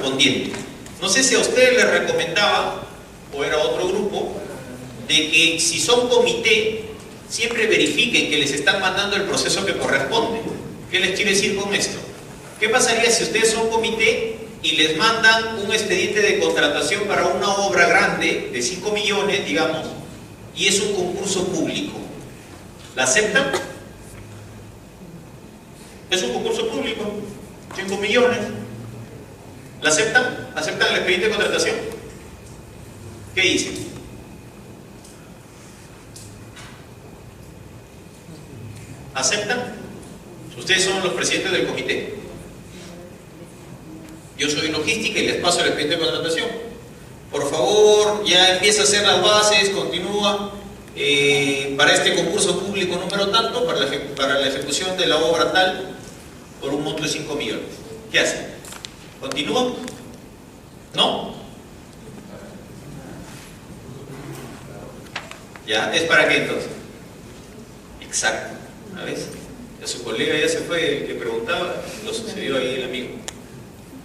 correspondiente. No sé si a ustedes les recomendaba, o era otro grupo, de que si son comité, siempre verifiquen que les están mandando el proceso que corresponde. ¿Qué les quiere decir con esto? ¿Qué pasaría si ustedes son comité y les mandan un expediente de contratación para una obra grande de 5 millones, digamos, y es un concurso público? ¿La aceptan? Es un concurso público, 5 millones. ¿La aceptan? ¿Aceptan el expediente de contratación? ¿Qué dicen? ¿Aceptan? Ustedes son los presidentes del comité. Yo soy logística y les paso el expediente de contratación. Por favor, ya empieza a hacer las bases, continúa para este concurso público número tanto, para la ejecución de la obra tal, por un monto de 5 millones. ¿Qué hacen? ¿Continúan? ¿No? ¿Ya? ¿Es para qué entonces? Exacto. ¿A veces? Ya su colega ya se fue, el que preguntaba, lo sucedió ahí el amigo.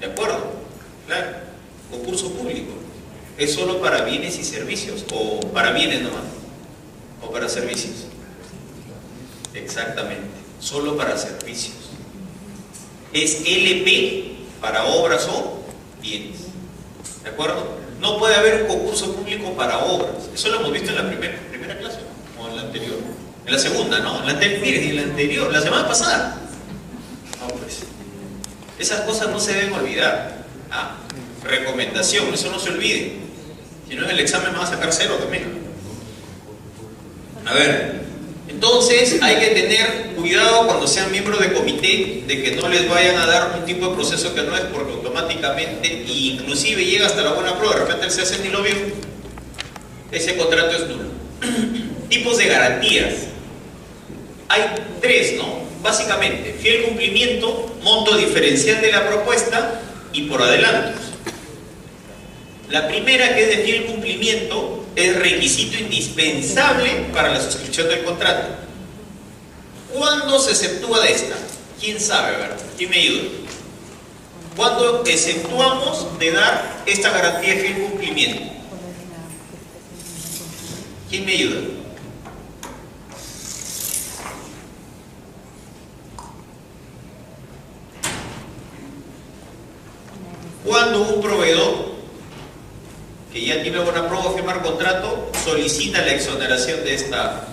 ¿De acuerdo? Claro. Concurso público. ¿Es solo para bienes y servicios? ¿O para bienes nomás? ¿O para servicios? Exactamente. Solo para servicios. Es LP para obras o bienes. ¿De acuerdo? No puede haber un concurso público para obras. Eso lo hemos visto en la primera clase, ¿no? O en la anterior. En la segunda, ¿no? En la anterior, la semana pasada. No, pues. Esas cosas no se deben olvidar. Recomendación, eso no se olvide. Si no, en el examen van a sacar 0 también. A ver, entonces hay que tener cuidado cuando sean miembros de comité de que no les vayan a dar un tipo de proceso que no es, porque automáticamente, inclusive llega hasta la buena prueba, de repente el CAC ni lo vio, ese contrato es nulo. Tipos de garantías. Hay 3, ¿no? Básicamente, fiel cumplimiento, monto diferencial de la propuesta y por adelantos. La primera, que es de fiel cumplimiento, es requisito indispensable para la suscripción del contrato. ¿Cuándo se exceptúa de esta? ¿Quién sabe, verdad? ¿Quién me ayuda? ¿Cuándo exceptuamos de dar esta garantía de fiel cumplimiento? ¿Quién me ayuda? Cuando un proveedor que ya tiene buena prueba de firmar contrato solicita la exoneración de esta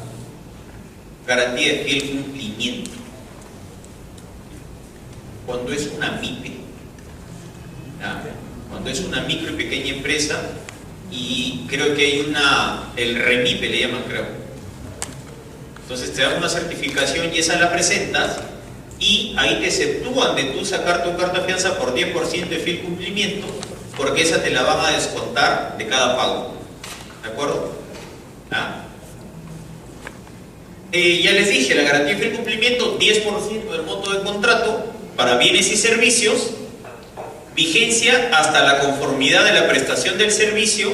garantía de fiel cumplimiento. Cuando es una MIPE, cuando es una micro y pequeña empresa, y creo que hay el REMIPE le llaman, creo. Entonces te dan una certificación y esa la presentas y ahí te exceptúan de tú sacar tu carta de fianza por 10% de fiel cumplimiento, porque esa te la van a descontar de cada pago. ¿De acuerdo? Ya les dije, la garantía de fiel cumplimiento, 10% del monto del contrato para bienes y servicios, vigencia hasta la conformidad de la prestación del servicio.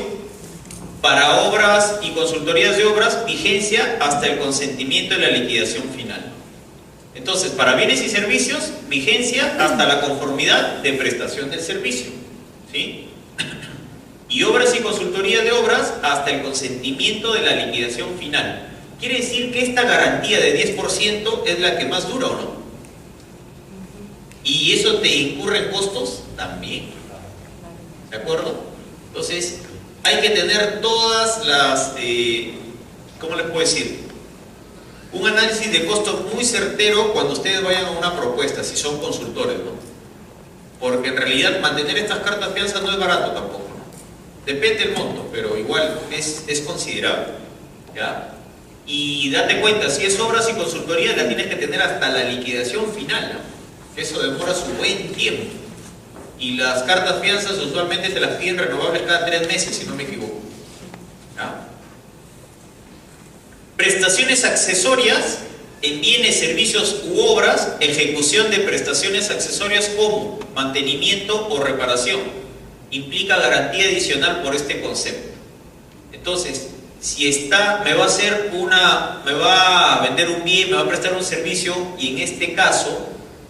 Para obras y consultorías de obras, vigencia hasta el consentimiento de la liquidación final. Entonces, para bienes y servicios, vigencia hasta la conformidad de prestación del servicio, ¿sí? Y obras y consultorías de obras hasta el consentimiento de la liquidación final. Quiere decir que esta garantía de 10% es la que más dura, ¿o no? ¿Y eso te incurre en costos? También. ¿De acuerdo? Entonces, hay que tener todas las, ¿cómo les puedo decir? Un análisis de costos muy certero cuando ustedes vayan a una propuesta, si son consultores, ¿no? Porque en realidad mantener estas cartas de fianza no es barato tampoco, ¿no? Depende del monto, pero igual es considerable, ¿ya? Y date cuenta, si es obras y consultoría, la tienes que tener hasta la liquidación final, ¿no? Eso demora su buen tiempo. Y las cartas fianzas usualmente te las piden renovables cada 3 meses, si no me equivoco. ¿Ya? Prestaciones accesorias en bienes, servicios u obras, ejecución de prestaciones accesorias como mantenimiento o reparación. Implica garantía adicional por este concepto. Entonces, si me va a vender un bien, me va a prestar un servicio, y en este caso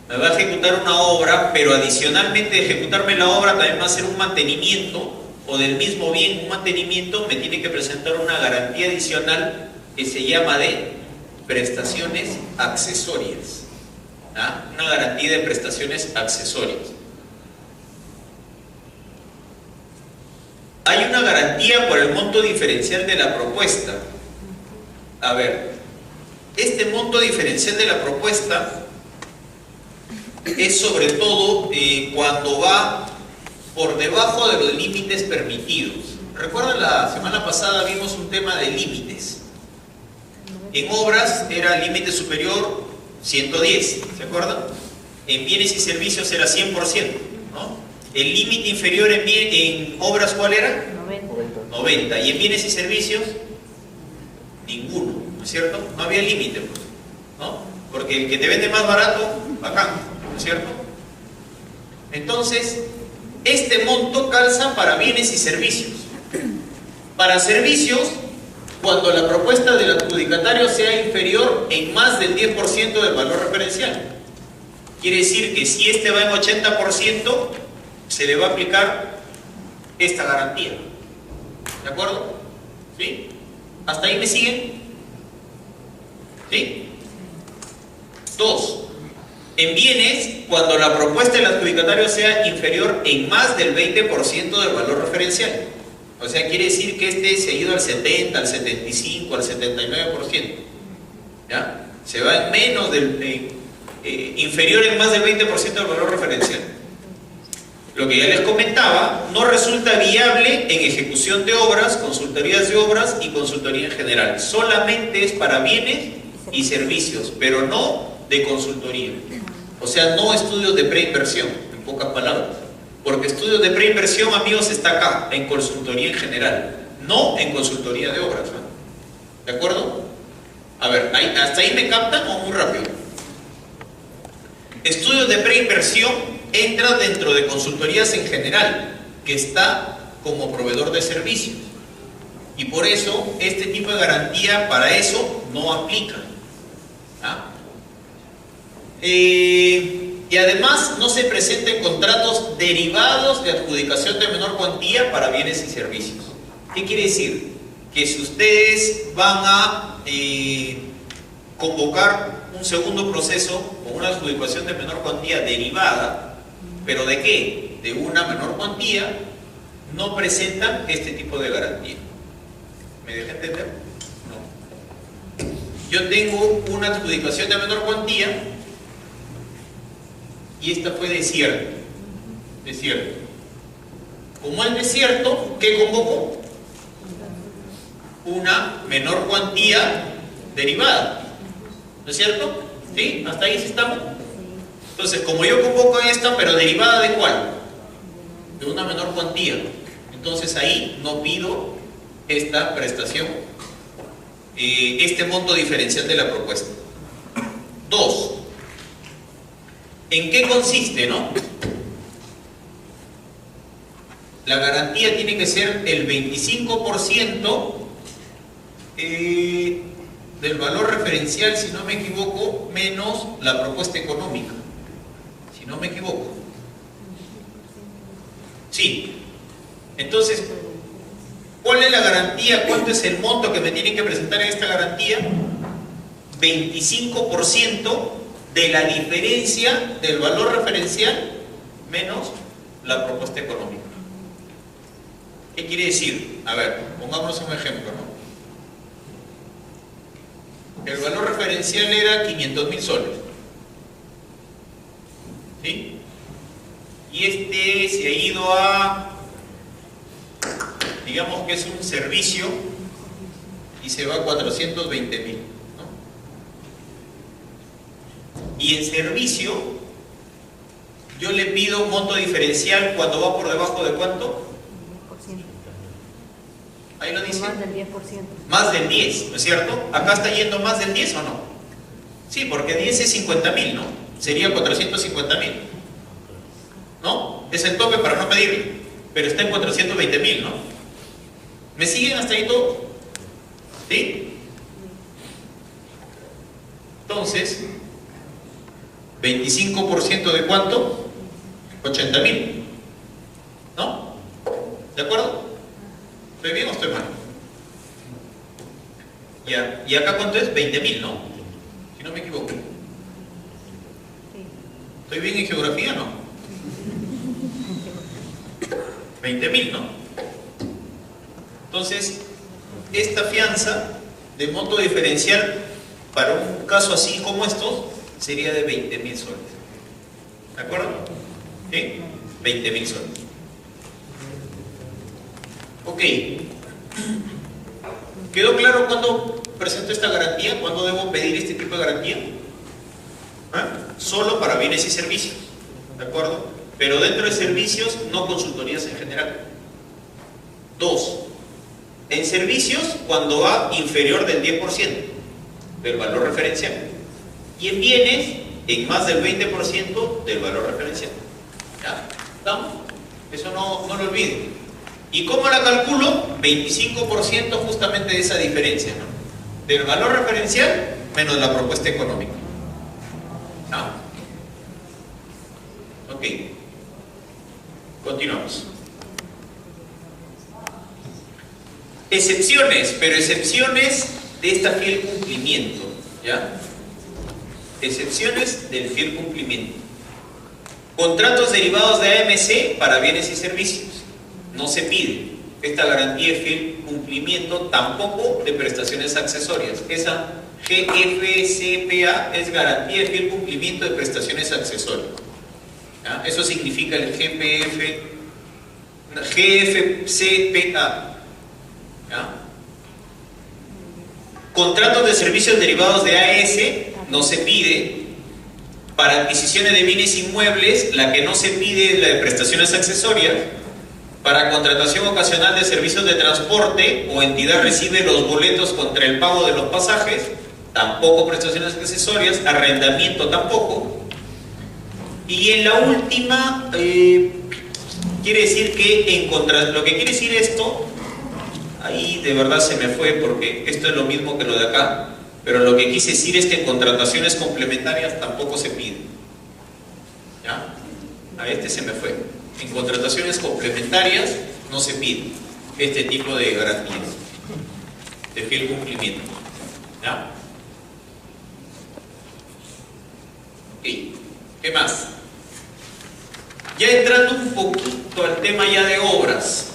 me va a ejecutar una obra, pero adicionalmente de ejecutarme la obra también va a hacer un mantenimiento, o del mismo bien un mantenimiento, me tiene que presentar una garantía adicional que se llama de prestaciones accesorias. ¿Ah? Una garantía de prestaciones accesorias. Hay una garantía por el monto diferencial de la propuesta. A ver, este monto diferencial de la propuesta es sobre todo cuando va por debajo de los límites permitidos. ¿Recuerdan? La semana pasada vimos un tema de límites. En obras era límite superior 110, ¿se acuerdan? En bienes y servicios era 100%, ¿no? El límite inferior en obras, ¿cuál era? 90. Y en bienes y servicios, ninguno, ¿no es cierto? No había límite, ¿no? Porque el que te vende más barato, bacán, ¿no es cierto? Entonces, este monto calza para bienes y servicios. Para servicios, cuando la propuesta del adjudicatario sea inferior en más del 10% del valor referencial. Quiere decir que si este va en 80%, se le va a aplicar esta garantía. ¿De acuerdo? ¿Sí? ¿Hasta ahí me siguen? ¿Sí? 2. En bienes, cuando la propuesta del adjudicatario sea inferior en más del 20% del valor referencial. O sea, quiere decir que este se ha ido al 70, al 75, al 79%. ¿Ya? Se va en menos del... inferior en más del 20% del valor referencial. Lo que ya les comentaba, no resulta viable en ejecución de obras, consultorías de obras y consultoría en general. Solamente es para bienes y servicios, pero no de consultoría. O sea, no estudios de preinversión, en pocas palabras. Porque estudios de preinversión, amigos, está acá, en consultoría en general, no en consultoría de obras, ¿no? ¿De acuerdo? A ver, ¿hasta ahí me captan o muy rápido? Estudios de preinversión entra dentro de consultorías en general, que está como proveedor de servicios. Y por eso, este tipo de garantía para eso no aplica. ¿Ah? Y además no se presenten contratos derivados de adjudicación de menor cuantía para bienes y servicios. ¿Qué quiere decir? Que si ustedes van a convocar un segundo proceso con una adjudicación de menor cuantía derivada, ¿pero de qué? De una menor cuantía, no presentan este tipo de garantía. ¿Me deja entender? No. Yo tengo una adjudicación de menor cuantía y esta fue desierto. Desierto. Como es desierto, ¿qué convoco? Una menor cuantía derivada. ¿No es cierto? ¿Sí? ¿Hasta ahí sí estamos? Entonces, como yo convoco esta, pero derivada ¿de cuál? De una menor cuantía. Entonces ahí no pido esta prestación, este monto diferencial de la propuesta. 2. ¿En qué consiste, no? La garantía tiene que ser el 25% del valor referencial, si no me equivoco, menos la propuesta económica. Si no me equivoco. Sí. Entonces, ¿cuál es la garantía? ¿Cuánto es el monto que me tienen que presentar en esta garantía? 25% de la diferencia del valor referencial menos la propuesta económica. ¿Qué quiere decir? A ver, pongámonos un ejemplo, ¿no? El valor referencial era 500.000 soles. ¿Sí? Y este se ha ido a, digamos que es un servicio, y se va a 420.000, ¿no? Y en servicio, yo le pido un monto diferencial cuando va por debajo de ¿cuánto? Ahí lo dice. Más del 10%. Más del 10, ¿no es cierto? ¿Acá está yendo más del 10 o no? Sí, porque 10 es 50.000, ¿no? Sería 450.000. ¿No? Es el tope para no pedirle. Pero está en 420.000, ¿no? ¿Me siguen hasta ahí todo? ¿Sí? Entonces, 25% de cuánto? 80.000. ¿No? ¿De acuerdo? ¿Estoy bien o estoy mal? Ya. ¿Y acá cuánto es? 20.000, ¿no? Si no me equivoco. ¿Estoy bien en geografía o no? 20.000, ¿no? Entonces, esta fianza de monto diferencial para un caso así como estos sería de 20.000 soles. ¿De acuerdo? ¿Sí? 20.000 soles. Ok. ¿Quedó claro cuándo presento esta garantía? ¿Cuándo debo pedir este tipo de garantía? ¿Ah? Solo para bienes y servicios. ¿De acuerdo? Pero dentro de servicios, no consultorías en general. 2. En servicios, cuando va inferior del 10% del valor referencial. Y en bienes, en más del 20% del valor referencial. ¿Ya? ¿Estamos? Eso no lo olviden. ¿Y cómo la calculo? 25% justamente de esa diferencia, ¿no? Del valor referencial menos la propuesta económica. ¿No? Ok. Continuamos. Excepciones, pero excepciones de esta fiel cumplimiento, ¿ya? Excepciones del fiel cumplimiento. Contratos derivados de AMC para bienes y servicios. No se pide. Esta garantía de fiel cumplimiento, tampoco de prestaciones accesorias. Esa GFCPA es garantía de fiel cumplimiento de prestaciones accesorias. ¿Ya? Eso significa el GFCPA. ¿Ya? Contratos de servicios derivados de AS no se pide. Para adquisiciones de bienes inmuebles, la que no se pide es la de prestaciones accesorias. Para contratación ocasional de servicios de transporte o entidad recibe los boletos contra el pago de los pasajes, tampoco prestaciones accesorias. Arrendamiento tampoco. Y en la última, quiere decir que lo que quiere decir esto, ahí de verdad se me fue porque esto es lo mismo que lo de acá, pero lo que quise decir es que en contrataciones complementarias tampoco se pide. ¿Ya? A este se me fue. En contrataciones complementarias no se pide este tipo de garantías de fiel cumplimiento. ¿Ya? Ok. ¿Qué más? Ya entrando un poquito al tema ya de obras.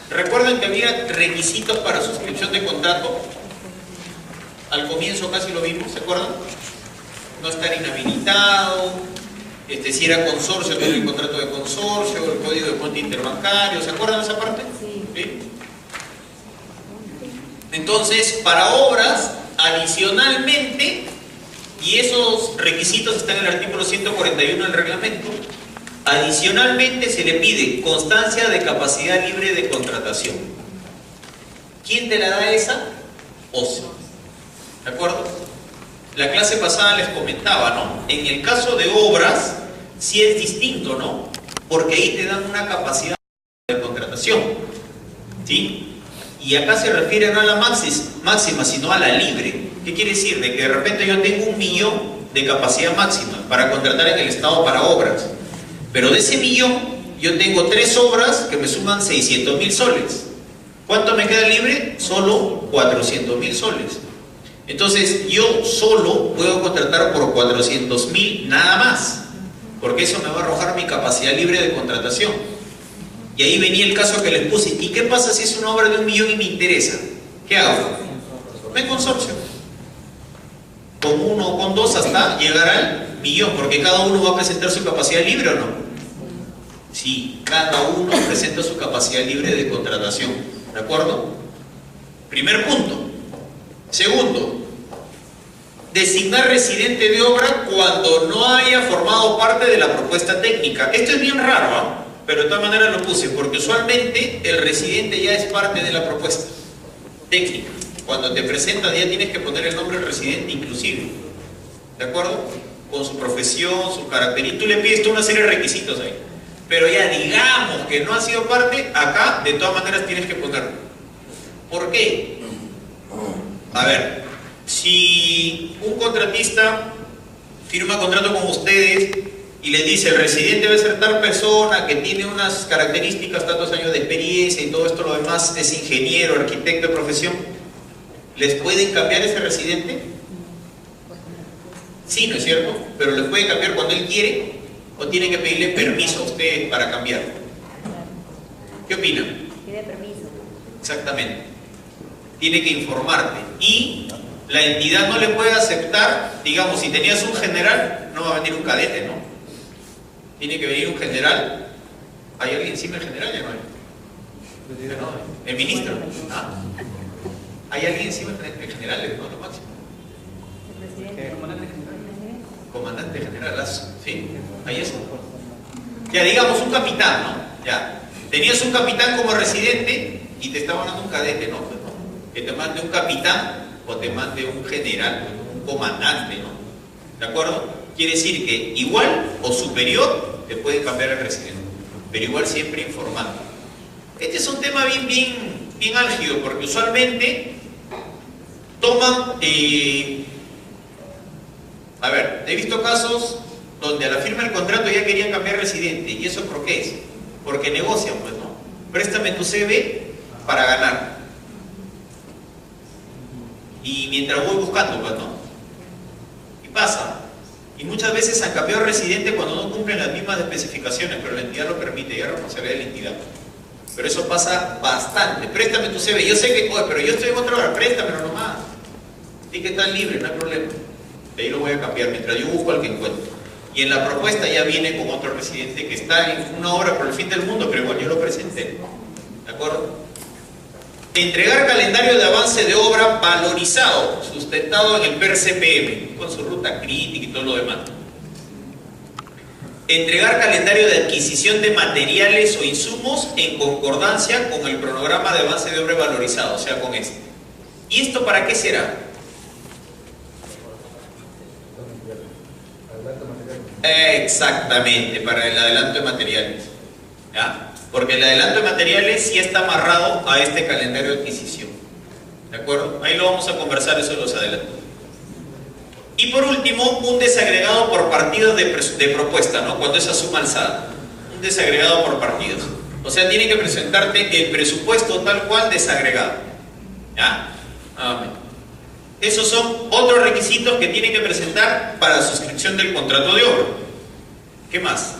¿Recuerdan que había requisitos para suscripción de contrato? Al comienzo casi lo vimos, ¿se acuerdan? No estar inhabilitado, si era consorcio, tener el contrato de consorcio, el código de cuenta interbancario, ¿se acuerdan de esa parte? ¿Sí? Entonces, para obras, adicionalmente, y esos requisitos están en el artículo 141 del reglamento, adicionalmente se le pide constancia de capacidad libre de contratación. ¿Quién te la da esa? OCE. ¿De acuerdo? La clase pasada les comentaba, ¿no? En el caso de obras, sí es distinto, ¿no? Porque ahí te dan una capacidad de contratación, ¿sí? Y acá se refiere no a la máxima, sino a la libre. ¿Qué quiere decir? De que de repente yo tengo 1 millón de capacidad máxima para contratar en el Estado para obras. Pero de ese millón, yo tengo 3 obras que me suman 600.000 soles. ¿Cuánto me queda libre? Solo 400.000 soles. Entonces, yo solo puedo contratar por 400.000 nada más, porque eso me va a arrojar mi capacidad libre de contratación. Y ahí venía el caso que les puse. ¿Y qué pasa si es una obra de 1 millón y me interesa? ¿Qué hago? Me consorcio. Con 1 o con 2 hasta llegar al millón, porque cada uno va a presentar su capacidad libre, ¿o no? Sí, cada uno presenta su capacidad libre de contratación. ¿De acuerdo? Primer punto. Segundo, designar residente de obra cuando no haya formado parte de la propuesta técnica. Esto es bien raro, ¿eh? Pero de todas maneras lo puse, porque usualmente el residente ya es parte de la propuesta técnica. Cuando te presentas ya tienes que poner el nombre del residente inclusive. ¿De acuerdo? Con su profesión, su carácter. Y tú le pides toda una serie de requisitos ahí. Pero ya digamos que no ha sido parte, acá de todas maneras tienes que ponerlo. ¿Por qué? A ver, si un contratista firma contrato con ustedes y les dice, el residente va a ser tal persona que tiene unas características, tantos años de experiencia y todo esto, lo demás, es ingeniero, arquitecto de profesión, ¿les pueden cambiar ese residente? Sí, ¿no es cierto? Pero ¿les puede cambiar cuando él quiere o tiene que pedirle permiso a ustedes para cambiar? ¿Qué opinan? Pide permiso. Exactamente. Tiene que informarte. Y la entidad no le puede aceptar, digamos, si tenías un general, no va a venir un cadete, ¿no? Tiene que venir un general. ¿Hay alguien encima del general? Ya no hay. Ya no hay. ¿El ministro? ¿Ah? ¿Hay alguien encima del general? ¿No? Lo máximo. El presidente. Comandante general, ¿sí? Ahí es. Ya, digamos, un capitán, ¿no? Ya. Tenías un capitán como residente y te estaban dando un cadete, ¿no? Pues, ¿no? Que te mande un capitán o te mande un general, un comandante, ¿no? ¿De acuerdo? Quiere decir que igual o superior te pueden cambiar el residente, pero igual siempre informando. Este es un tema bien álgido, porque usualmente toman... a ver, he visto casos donde a la firma del contrato ya querían cambiar residente. ¿Y eso por qué es? Porque negocian, pues, ¿no? Préstame tu CV para ganar. Y mientras voy buscando, pues, ¿no? Y pasa. Y muchas veces han cambiado residente cuando no cumplen las mismas especificaciones, pero la entidad lo permite, y es responsabilidad de la entidad. Pero eso pasa bastante. Préstame tu CV. Yo sé que, oye, pero yo estoy en otra hora, préstamelo nomás. Sí que están libres, no hay problema. De ahí lo voy a cambiar mientras yo busco al que encuentro. Y en la propuesta ya viene con otro residente que está en una obra por el fin del mundo, pero igual yo lo presenté. ¿De acuerdo? Entregar calendario de avance de obra valorizado, sustentado en el PER-CPM, con su ruta crítica y todo lo demás. Entregar calendario de adquisición de materiales o insumos en concordancia con el cronograma de avance de obra valorizado, o sea, con este. ¿Y esto para qué será? Exactamente, para el adelanto de materiales, ¿ya? Porque el adelanto de materiales sí está amarrado a este calendario de adquisición, ¿de acuerdo? Ahí lo vamos a conversar, eso de los adelantos. Y por último, un desagregado por partidos de propuesta, ¿no? Cuando esa suma alzada, un desagregado por partidos, o sea, tiene que presentarte el presupuesto tal cual desagregado, ¿ya? Amén. Esos son otros requisitos que tiene que presentar para la suscripción del contrato de obra. ¿Qué más?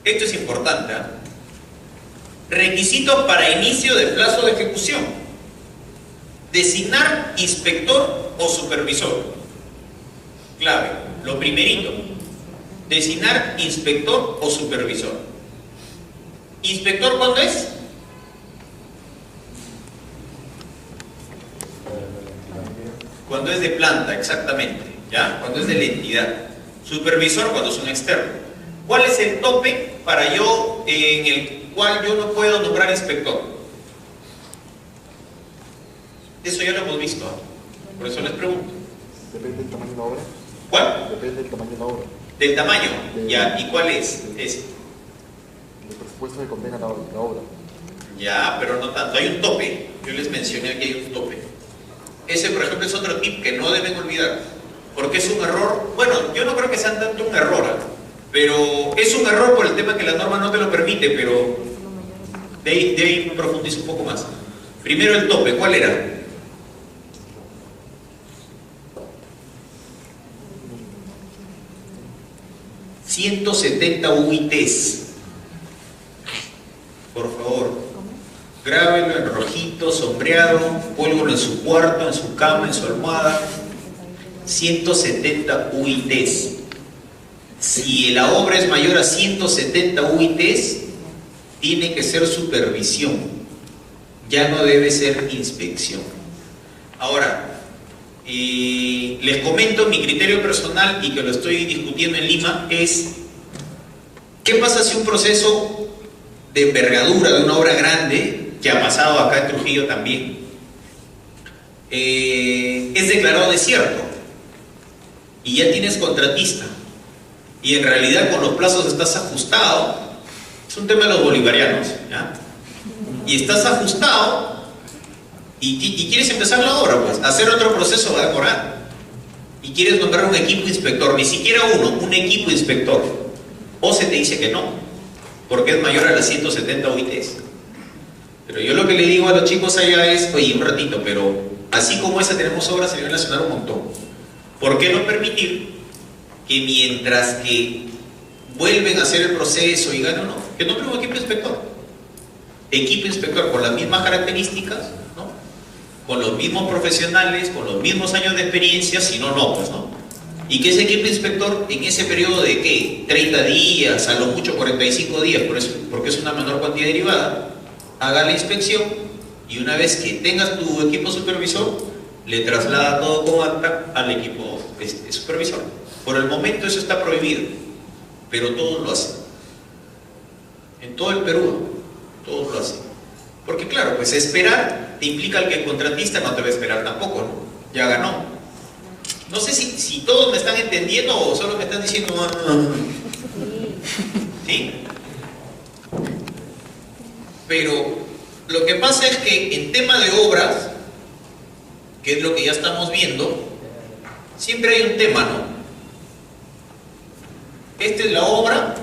Esto es importante, ¿eh? Requisitos para inicio de plazo de ejecución. Designar inspector o supervisor. Clave, lo primerito. Designar inspector o supervisor. ¿Inspector cuándo es? Cuando es de planta, exactamente, ¿ya? Cuando es de la entidad. Supervisor cuando es un externo. ¿Cuál es el tope para yo, en el cual yo no puedo nombrar inspector? Eso ya lo hemos visto, ¿eh? Por eso les pregunto. Depende del tamaño de la obra. ¿Cuál? Depende del tamaño de la obra. ¿Del tamaño? Ya, ¿y cuál es? Ese. El presupuesto que contenga la obra. Ya, pero no tanto. Hay un tope. Yo les mencioné que hay un tope. Ese, por ejemplo, es otro tip que no deben olvidar, porque es un error. Bueno, yo no creo que sea tanto un error, pero es un error por el tema que la norma no te lo permite, pero de ahí profundizo un poco más. Primero el tope, ¿cuál era? ...170 UITs. Por favor. Grábelo en rojito, sombreado, cuélguelo en su cuarto, en su cama, en su almohada. 170 UITs. Si la obra es mayor a 170 UITs, tiene que ser supervisión. Ya no debe ser inspección. Ahora, les comento mi criterio personal y que lo estoy discutiendo en Lima es: ¿qué pasa si un proceso de envergadura de una obra grande, que ha pasado acá en Trujillo también, es declarado desierto y ya tienes contratista y en realidad con los plazos estás ajustado? Es un tema de los bolivarianos, ¿ya? Y estás ajustado y quieres empezar la obra, pues hacer otro proceso va a demorar. y quieres nombrar un equipo inspector, ni siquiera uno, un equipo inspector, o se te dice que no, porque es mayor a las 170 UITs. Pero yo lo que le digo a los chicos allá es, oye, un ratito, pero así como esa tenemos obras a nivel nacional un montón. ¿Por qué no permitir que mientras que vuelven a hacer el proceso y ganan, no, que nombren un equipo inspector? Equipo inspector con las mismas características, ¿no? Con los mismos profesionales, con los mismos años de experiencia, si no, no, pues, ¿no? Y que ese equipo inspector, en ese periodo de, ¿qué? 30 días, a lo mucho 45 días, porque es una menor cuantía derivada, haga la inspección y una vez que tengas tu equipo supervisor, le traslada todo con acta al equipo supervisor. Por el momento eso está prohibido, pero todos lo hacen. En todo el Perú, todos lo hacen. Porque claro, pues esperar te implica que el contratista no te va a esperar tampoco, ¿no? Ya ganó. No sé si todos me están entendiendo o solo me están diciendo... ¿Sí? Pero lo que pasa es que en tema de obras, que es lo que ya estamos viendo, siempre hay un tema, ¿no? Esta es la obra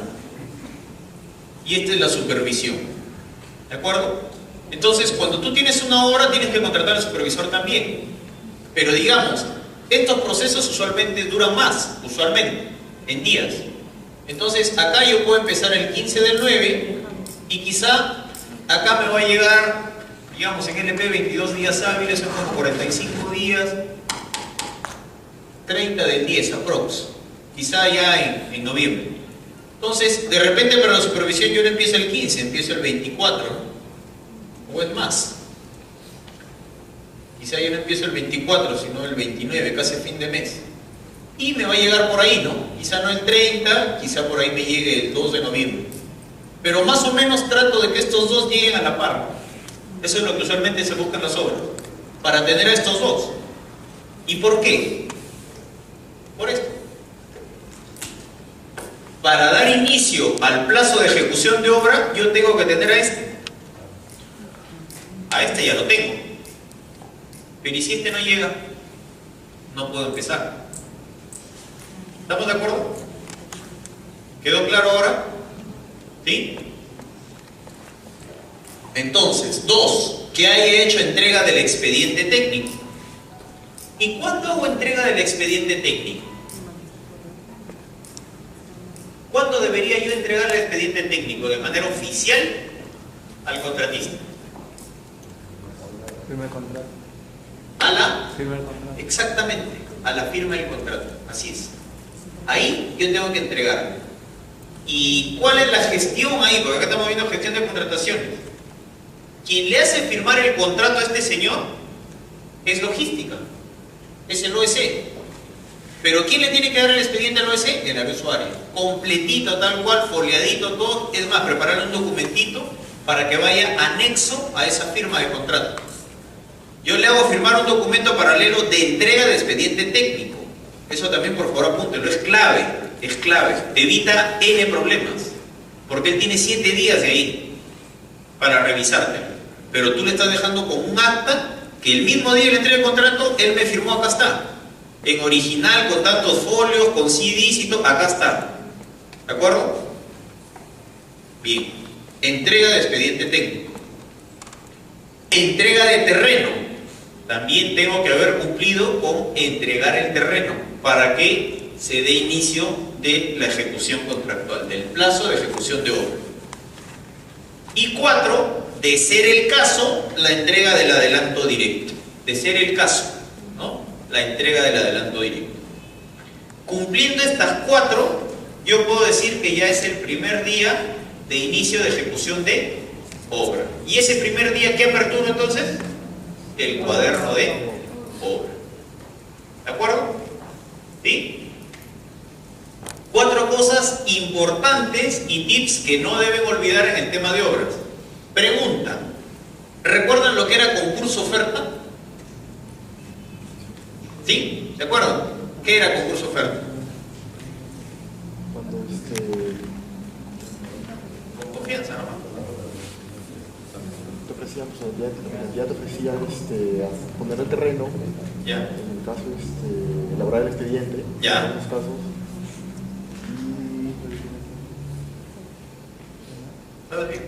y esta es la supervisión. ¿De acuerdo? Entonces, cuando tú tienes una obra, tienes que contratar al supervisor también. Pero digamos, estos procesos usualmente duran más, usualmente, en días. Entonces, acá yo puedo empezar el 15 del 9 y quizá acá me va a llegar, digamos, en LP 22 días hábiles, son como 45 días, 30 del 10 aprox, quizá ya en noviembre. Entonces, de repente para la supervisión yo no empiezo el 15, empiezo el 24, ¿no? O es más. Quizá yo no empiezo el 24, sino el 29, casi a fin de mes. Y me va a llegar por ahí, ¿no? Quizá no el 30, quizá por ahí me llegue el 2 de noviembre. Pero más o menos trato de que estos dos lleguen a la par. Eso es lo que usualmente se busca en las obras, para tener a estos dos. ¿Y por qué? Por esto. Para dar inicio al plazo de ejecución de obra, yo tengo que tener a este. A este ya lo tengo. Pero ¿y si este no llega? No puedo empezar. ¿Estamos de acuerdo? ¿Quedó claro ahora? ¿Sí? Entonces, 2. Que haya hecho entrega del expediente técnico. ¿Y cuándo hago entrega del expediente técnico? ¿Cuándo debería yo entregar el expediente técnico? ¿De manera oficial al contratista? Primer contrato. ¿A la? Primer contrato. Exactamente, a la firma del contrato. Así es. Ahí yo tengo que entregar. ¿Y cuál es la gestión ahí? Porque acá estamos viendo gestión de contrataciones. Quien le hace firmar el contrato a este señor es logística, es el OEC. Pero ¿quién le tiene que dar el expediente al OEC? El usuario. Completito, tal cual, foliadito, todo. Es más, preparar un documentito para que vaya anexo a esa firma de contrato. Yo le hago firmar un documento paralelo de entrega de expediente técnico. Eso también, por favor, apúntenlo. Es clave, es clave. Te evita N problemas. Porque él tiene 7 días de ahí para revisarte. Pero tú le estás dejando con un acta que el mismo día le entrega el contrato, él me firmó, acá está. En original, con tantos folios, con CDs y todo, acá está. ¿De acuerdo? Bien. Entrega de expediente técnico. Entrega de terreno. También tengo que haber cumplido con entregar el terreno para que se dé inicio de la ejecución contractual, del plazo de ejecución de obra. Y 4, de ser el caso, la entrega del adelanto directo. De ser el caso, ¿no? La entrega del adelanto directo. Cumpliendo estas 4, yo puedo decir que ya es el primer día de inicio de ejecución de obra. ¿Y ese primer día qué apertura entonces? El cuaderno de obra. ¿De acuerdo? ¿Sí? 4 cosas importantes y tips que no deben olvidar en el tema de obras. Pregunta. ¿Recuerdan lo que era concurso-oferta? ¿Sí? ¿De acuerdo? ¿Qué era concurso-oferta? Cuando Con confianza, ¿no? te ofrecían, pues, ya te ofrecían a poner el terreno Ya. en caso elaborar el expediente. Ya. En algunos casos. ¿Sabes bien?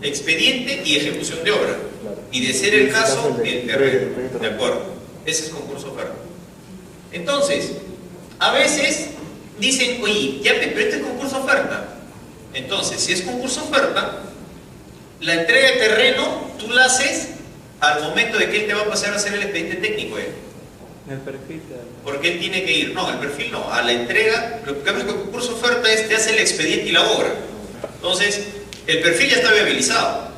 Expediente y ejecución de obra. Claro. Y de ser el caso, el el terreno. terreno. De acuerdo. Ese es concurso oferta. Entonces, a veces dicen, oye, ya, pero este es concurso oferta. Entonces, si es concurso oferta, la entrega de terreno tú la haces al momento de que él te va a pasar a hacer el expediente técnico. El perfil. Porque él tiene que ir, no, el perfil no, a la entrega. Lo que cambia es que el concurso oferta es te hace el expediente y la obra. Entonces, el perfil ya está viabilizado,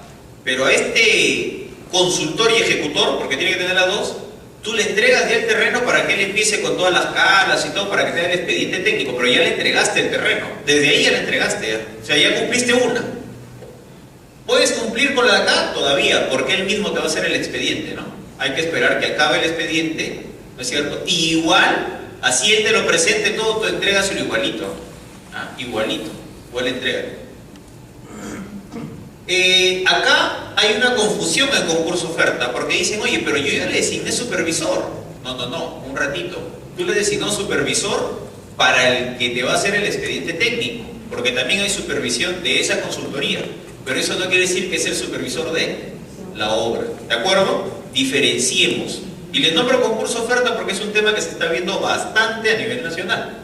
pero a este consultor y ejecutor, porque tiene que tener las dos, tú le entregas ya el terreno para que él empiece con todas las calas y todo para que tenga el expediente técnico, pero ya le entregaste el terreno, desde ahí ya le entregaste, ya. O sea, ya cumpliste una. ¿Puedes cumplir con la de acá? Todavía, porque él mismo te va a hacer el expediente, ¿no? Hay que esperar que acabe el expediente, ¿no es cierto? Y igual, así él te lo presente todo, tú entregaselo igualito. Igualito, igual entrega. Acá hay una confusión en concurso oferta, porque dicen, oye, pero yo ya le designé supervisor. No, un ratito. Tú le designó supervisor para el que te va a hacer el expediente técnico, porque también hay supervisión de esa consultoría, pero eso no quiere decir que es el supervisor de la obra. ¿De acuerdo? Diferenciemos. Y les nombro concurso oferta porque es un tema que se está viendo bastante a nivel nacional.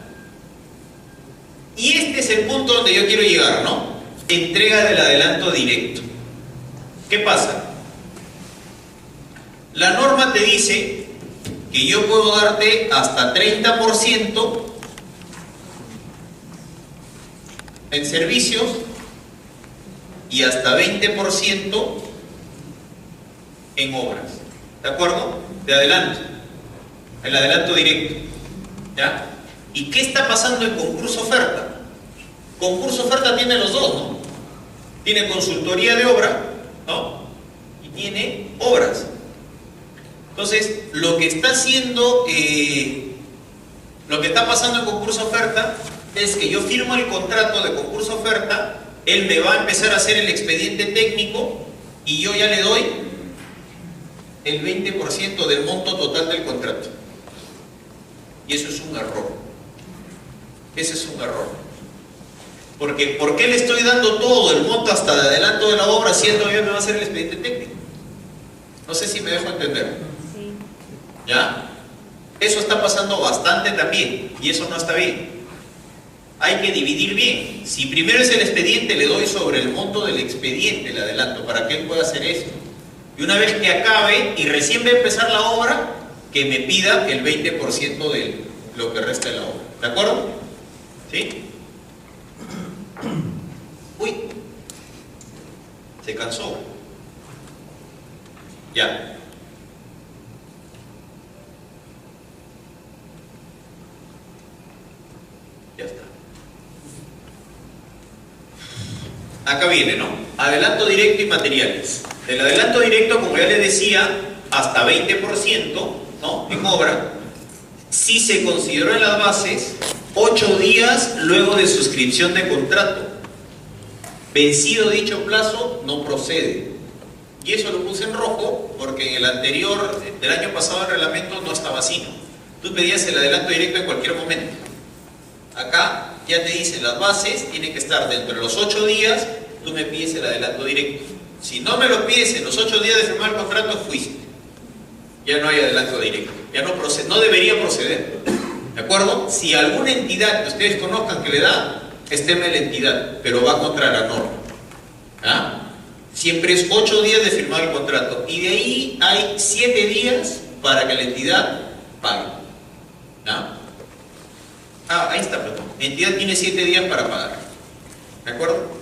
Y este es el punto donde yo quiero llegar, ¿no? Entrega del adelanto directo. ¿Qué pasa? La norma te dice que yo puedo darte hasta 30% en servicios y hasta 20% en obras. ¿De acuerdo? De adelanto. El adelanto directo. ¿Ya? ¿Y qué está pasando en concurso oferta? Concurso oferta tiene los dos, ¿no? Tiene consultoría de obra, ¿no? Y tiene obras. Entonces, lo que está haciendo, lo que está pasando en concurso oferta es que yo firmo el contrato de concurso oferta, él me va a empezar a hacer el expediente técnico y yo ya le doy el 20% del monto total del contrato. Y eso es un error. Ese es un error. Porque, ¿por qué le estoy dando todo el monto hasta de adelanto de la obra siendo yo me va a hacer el expediente técnico? No sé si me dejo entender. Sí. ¿Ya? Eso está pasando bastante también y eso no está bien. Hay que dividir bien. Si primero es el expediente, le doy sobre el monto del expediente el adelanto para que él pueda hacer esto. Y una vez que acabe y recién va a empezar la obra, que me pida el 20% de lo que resta de la obra. ¿De acuerdo? ¿Sí? Uy, se cansó. Ya. Ya está. Acá viene, ¿no? Adelanto directo y materiales. El adelanto directo, como ya les decía, hasta 20%, ¿no? En obra. Si se consideró en las bases 8 días luego de suscripción de contrato. Vencido dicho plazo, no procede. Y eso lo puse en rojo porque en el anterior, del año pasado, el reglamento no estaba así, ¿no? Tú pedías el adelanto directo en cualquier momento. Acá ya te dicen las bases, tiene que estar dentro de los 8 días, tú me pides el adelanto directo. Si no me lo pides en los 8 días de firmar el contrato, fuiste. Ya no hay adelanto directo. Ya no procede, no debería proceder. ¿De acuerdo? Si alguna entidad que ustedes conozcan que le da, es tema de la entidad, pero va contra la norma. ¿Ah? Siempre es 8 días de firmar el contrato. Y de ahí hay 7 días para que la entidad pague. ¿Ah? Ahí está, perdón. La entidad tiene 7 días para pagar. ¿De acuerdo?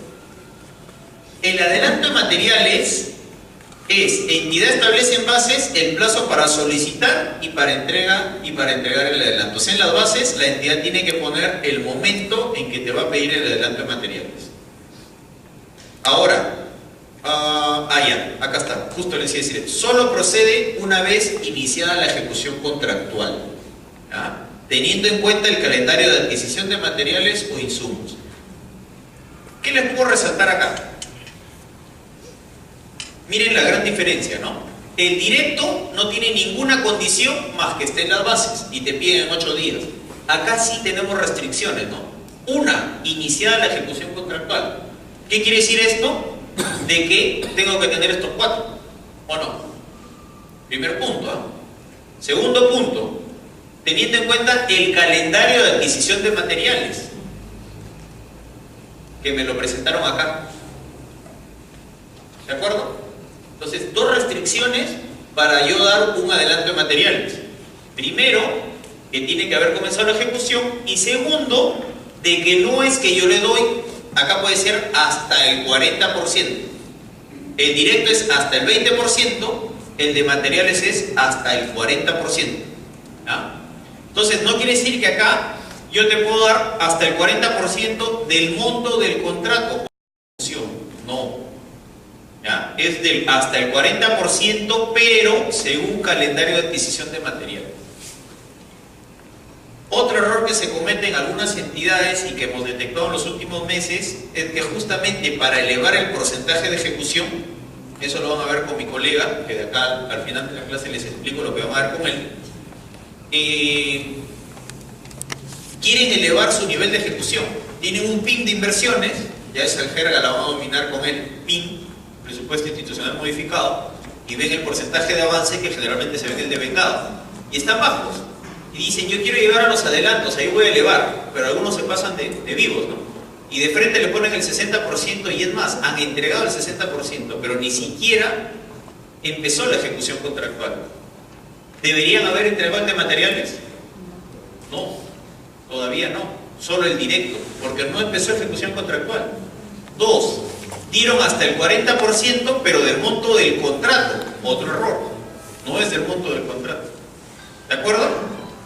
El adelanto de materiales es, entidad establece en bases el plazo para solicitar y para entregar el adelanto. O sea, en las bases la entidad tiene que poner el momento en que te va a pedir el adelanto de materiales. Ahora, ya, acá está, justo les decía decir, solo procede una vez iniciada la ejecución contractual, ¿ya? Teniendo en cuenta el calendario de adquisición de materiales o insumos. ¿Qué les puedo resaltar acá? Miren la gran diferencia, ¿no? El directo no tiene ninguna condición más que esté en las bases y te piden en 8 días. Acá sí tenemos restricciones, ¿no? Una, iniciada la ejecución contractual. ¿Qué quiere decir esto? De que tengo que tener estos 4, ¿o no? Primer punto, ¿eh? Segundo punto, teniendo en cuenta el calendario de adquisición de materiales, que me lo presentaron acá. ¿De acuerdo? Entonces, 2 restricciones para yo dar un adelanto de materiales. Primero, que tiene que haber comenzado la ejecución, y segundo, de que no es que yo le doy, acá puede ser hasta el 40%. El directo es hasta el 20%, el de materiales es hasta el 40%. ¿Ah? Entonces, no quiere decir que acá yo te puedo dar hasta el 40% del monto del contrato. No. ¿Ya? Es hasta el 40%, pero según calendario de adquisición de material. Otro error que se comete en algunas entidades y que hemos detectado en los últimos meses es que justamente para elevar el porcentaje de ejecución, eso lo van a ver con mi colega, que de acá al final de la clase les explico lo que van a ver con él, quieren elevar su nivel de ejecución. Tienen un PIN de inversiones, ya es el jerga, la vamos a dominar con el PIN, presupuesto institucional modificado, y ven el porcentaje de avance que generalmente se ve en el devengado, y están bajos, y dicen yo quiero llegar a los adelantos, ahí voy a elevar, pero algunos se pasan de vivos, ¿no? Y de frente le ponen el 60%, y es más, han entregado el 60%, pero ni siquiera empezó la ejecución contractual. ¿Deberían haber entregado el de materiales? No, todavía no, solo el directo, porque no empezó ejecución contractual. 2, dieron hasta el 40%, pero del monto del contrato. Otro error, no es del monto del contrato. ¿De acuerdo?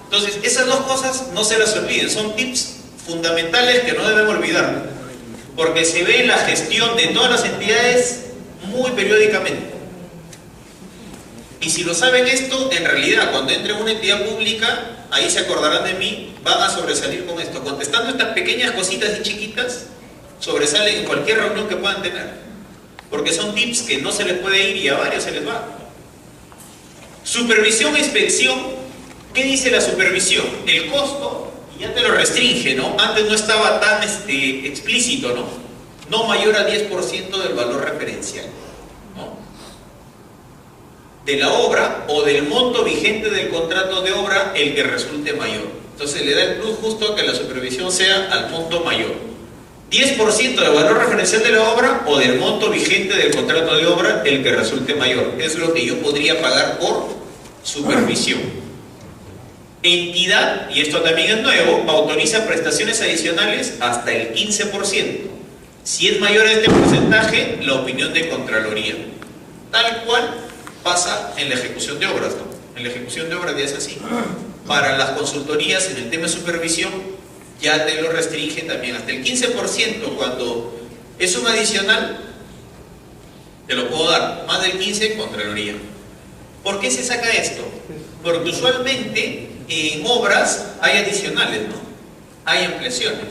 Entonces, esas 2 cosas no se las olviden, son tips fundamentales que no debemos olvidar, porque se ve en la gestión de todas las entidades muy periódicamente. Y si lo saben esto, en realidad, cuando entre una entidad pública, ahí se acordarán de mí, van a sobresalir con esto. Contestando estas pequeñas cositas y chiquitas, sobresalen en cualquier reunión que puedan tener, porque son tips que no se les puede ir y a varios se les va. Supervisión e inspección. ¿Qué dice la supervisión? El costo, y ya te lo restringe, ¿no? Antes no estaba tan explícito, ¿no? No mayor a 10% del valor referencial, ¿no? De la obra o del monto vigente del contrato de obra, el que resulte mayor. Entonces le da el plus justo a que la supervisión sea al monto mayor. 10% del valor referencial de la obra o del monto vigente del contrato de obra, el que resulte mayor. Es lo que yo podría pagar por supervisión. Entidad, y esto también es nuevo, autoriza prestaciones adicionales hasta el 15%. Si es mayor a este porcentaje, la opinión de Contraloría. Tal cual pasa en la ejecución de obras, ¿no? En la ejecución de obras ya es así. Para las consultorías en el tema de supervisión, ya te lo restringe también hasta el 15%. Cuando es un adicional, te lo puedo dar. Más del 15%, Contraloría. ¿Por qué se saca esto? Porque usualmente en obras hay adicionales, ¿no? Hay ampliaciones.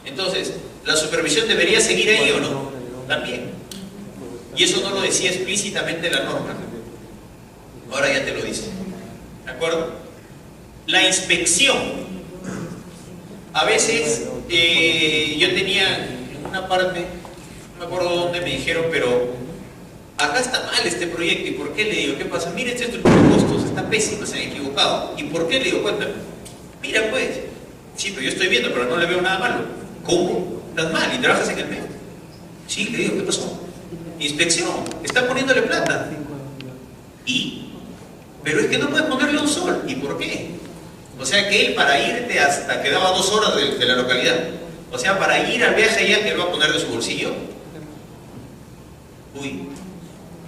Entonces, ¿la supervisión debería seguir ahí o no? También. Y eso no lo decía explícitamente la norma. Ahora ya te lo dice. ¿De acuerdo? La inspección. A veces, yo tenía en una parte, no me acuerdo dónde me dijeron, pero acá está mal este proyecto. ¿Y por qué? Le digo, ¿qué pasa? Mira esta estructura de costos, está pésima, se han equivocado. ¿Y por qué? Le digo, cuéntame. Mira pues, sí, pero yo estoy viendo, pero no le veo nada malo. ¿Cómo? ¿Estás mal? ¿Y trabajas en el mes? Sí, le digo, ¿qué pasó? Inspección, está poniéndole plata. ¿Y? Pero es que no puedes ponerle un sol. ¿Y por qué? O sea que él para irte hasta quedaba 2 horas de la localidad. O sea, para ir al viaje allá, él va a poner de su bolsillo. Uy,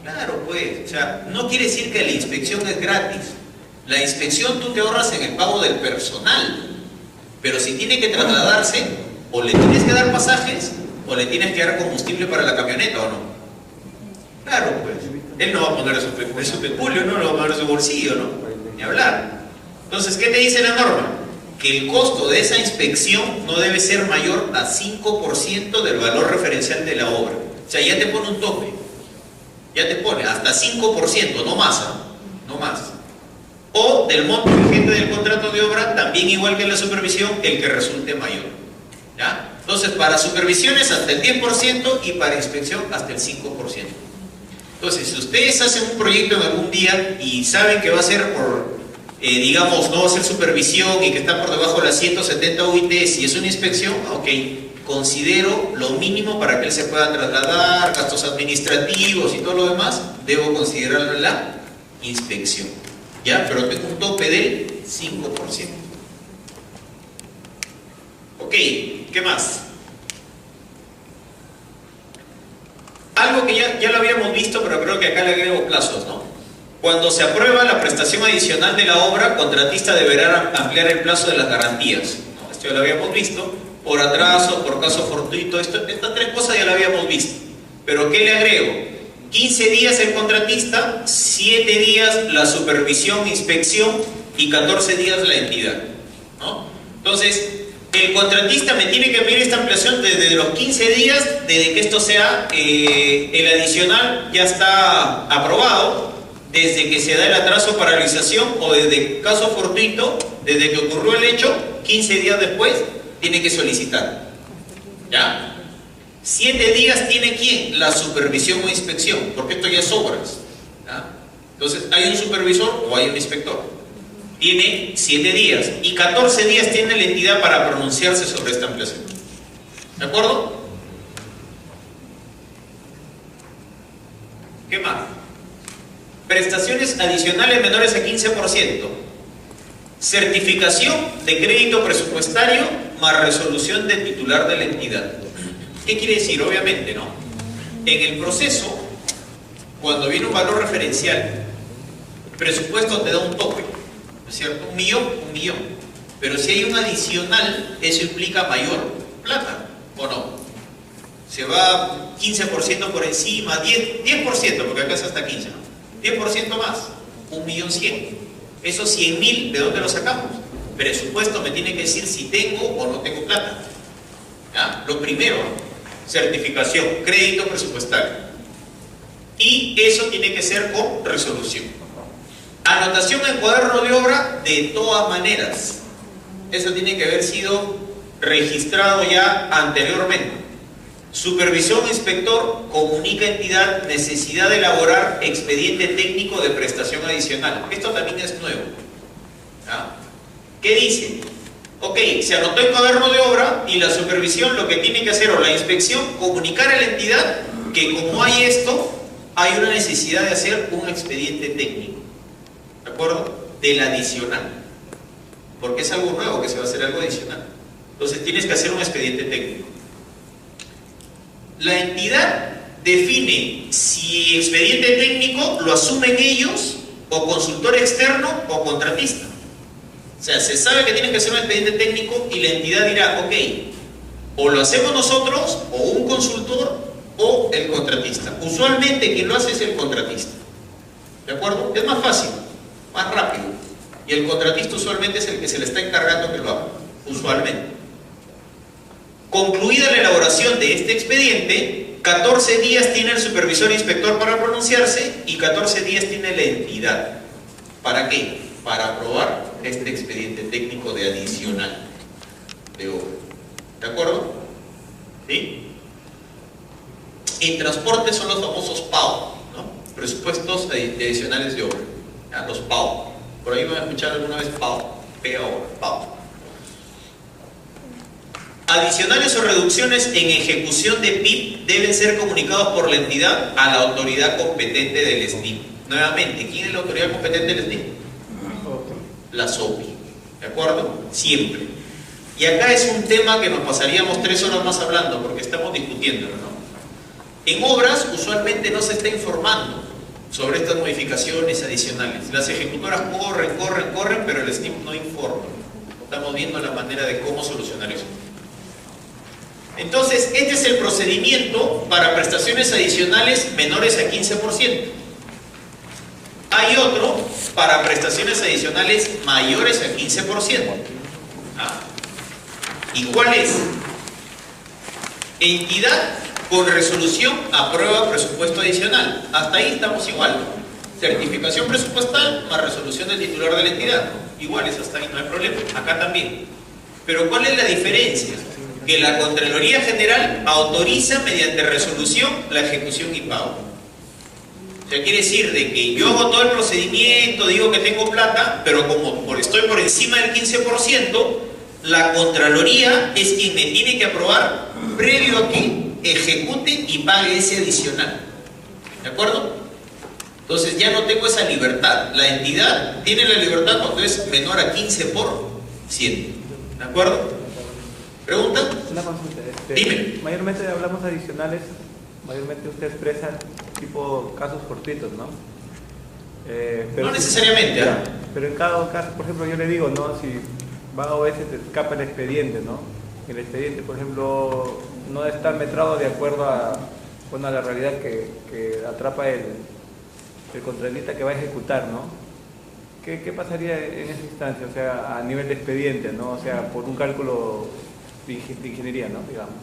claro pues, o sea, no quiere decir que la inspección es gratis. La inspección tú te ahorras en el pago del personal, pero si tiene que trasladarse, o le tienes que dar pasajes, o le tienes que dar combustible para la camioneta, ¿o no? Claro pues, él no va a poner de su peculio, no lo va a poner de su bolsillo, ¿no? Ni hablar. Entonces, ¿qué te dice la norma? Que el costo de esa inspección no debe ser mayor a 5% del valor referencial de la obra. O sea, ya te pone un tope. Ya te pone hasta 5%, no más, ¿ah? No más. O del monto vigente del contrato de obra, también igual que en la supervisión, el que resulte mayor. ¿Ya? Entonces, para supervisiones hasta el 10% y para inspección hasta el 5%. Entonces, si ustedes hacen un proyecto en algún día y saben que va a ser por, digamos, no va a ser supervisión y que está por debajo de las 170 UIT, si es una inspección, ok, considero lo mínimo para que él se pueda trasladar, gastos administrativos y todo lo demás, debo considerarlo en la inspección. ¿Ya? Pero tengo un tope del 5%. Ok, ¿qué más? Algo que ya lo habíamos visto, pero creo que acá le agrego plazos, ¿no? Cuando se aprueba la prestación adicional de la obra, contratista deberá ampliar el plazo de las garantías, ¿no? Esto ya lo habíamos visto. Por atraso, por caso fortuito, estas tres cosas ya lo habíamos visto. Pero ¿qué le agrego? 15 días el contratista, 7 días la supervisión, inspección y 14 días la entidad, ¿no? Entonces, el contratista me tiene que pedir esta ampliación desde los 15 días, desde que esto sea, el adicional ya está aprobado, desde que se da el atraso para realización o desde caso fortuito, desde que ocurrió el hecho, 15 días después, tiene que solicitar. ¿Ya? 7 días tiene ¿quién? La supervisión o inspección, porque esto ya es obras. ¿Ya? Entonces, ¿hay un supervisor o hay un inspector? Tiene 7 días y 14 días tiene la entidad para pronunciarse sobre esta ampliación. ¿De acuerdo? ¿Qué más? Prestaciones adicionales menores a 15%. Certificación de crédito presupuestario más resolución del titular de la entidad. ¿Qué quiere decir? Obviamente, ¿no? En el proceso, cuando viene un valor referencial, el presupuesto te da un tope, ¿no es cierto? Un millón. Pero si hay un adicional, eso implica mayor plata, ¿o no? Se va 15% por encima, 10%, porque acá es hasta 15, ¿no? 10% más, 1.100.000. Esos 100.000, ¿de dónde lo sacamos? Presupuesto me tiene que decir si tengo o no tengo plata. ¿Ya? Lo primero, certificación, crédito presupuestario. Y eso tiene que ser con resolución. Anotación en cuaderno de obra, de todas maneras. Eso tiene que haber sido registrado ya anteriormente. Supervisor o inspector comunica a entidad necesidad de elaborar expediente técnico de prestación adicional. Esto también es nuevo. ¿Ya? ¿Qué dice? Ok, se anotó el cuaderno de obra y la supervisión lo que tiene que hacer, o la inspección, comunicar a la entidad que como hay esto, hay una necesidad de hacer un expediente técnico. ¿De acuerdo? Del adicional. Porque es algo nuevo que se va a hacer algo adicional. Entonces tienes que hacer un expediente técnico. La entidad define si expediente técnico lo asumen ellos, o consultor externo, o contratista. O sea, se sabe que tienen que hacer un expediente técnico y la entidad dirá, ok, o lo hacemos nosotros, o un consultor, o el contratista. Usualmente quien lo hace es el contratista. ¿De acuerdo? Es más fácil, más rápido. Y el contratista usualmente es el que se le está encargando que lo haga. Usualmente. Concluida la elaboración de este expediente, 14 días tiene el supervisor e inspector para pronunciarse y 14 días tiene la entidad. ¿Para qué? Para aprobar este expediente técnico de adicional de obra. ¿De acuerdo? ¿Sí? En transporte son los famosos PAO, ¿no? Presupuestos adicionales de obra. ¿Ya? Los PAO. Por ahí van a escuchar alguna vez PAO. PAO. Adicionales o reducciones en ejecución de PIB deben ser comunicados por la entidad a la autoridad competente del SNIP. Nuevamente, ¿quién es la autoridad competente del SNIP? La SOPI. ¿De acuerdo? Siempre. Y acá es un tema que nos pasaríamos 3 horas más hablando porque estamos discutiéndolo, ¿no? En obras usualmente no se está informando sobre estas modificaciones adicionales. Las ejecutoras corren, pero el SNIP no informa. Estamos viendo la manera de cómo solucionar eso. Entonces, este es el procedimiento para prestaciones adicionales menores a 15%. Hay otro para prestaciones adicionales mayores a 15%. ¿Ah? ¿Y cuál es? Entidad Con resolución aprueba presupuesto adicional. Hasta ahí estamos igual. Certificación presupuestal más resolución del titular de la entidad. Iguales, hasta ahí no hay problema. Acá también. Pero ¿cuál es la diferencia? Que la Contraloría General autoriza mediante resolución la ejecución y pago. O sea, quiere decir de que yo hago todo el procedimiento, digo que tengo plata, pero como estoy por encima del 15%, la Contraloría es quien me tiene que aprobar previo a que ejecute y pague ese adicional. ¿De acuerdo? Entonces ya no tengo esa libertad. La entidad tiene la libertad cuando es menor a 15%. ¿De acuerdo? ¿Pregunta? Una consulta. Dime. Mayormente hablamos adicionales, mayormente usted expresa tipo casos fortuitos, ¿no? No necesariamente, ¿ah? Pero en cada caso, por ejemplo, yo le digo, ¿no? Si va a veces te escapa el expediente, ¿no? El expediente, por ejemplo, no está metrado de acuerdo a, bueno, a la realidad que atrapa el contratista que va a ejecutar, ¿no? ¿Qué pasaría en esa instancia? O sea, a nivel de expediente, ¿no? O sea, por un cálculo de ingeniería, ¿no? Digamos.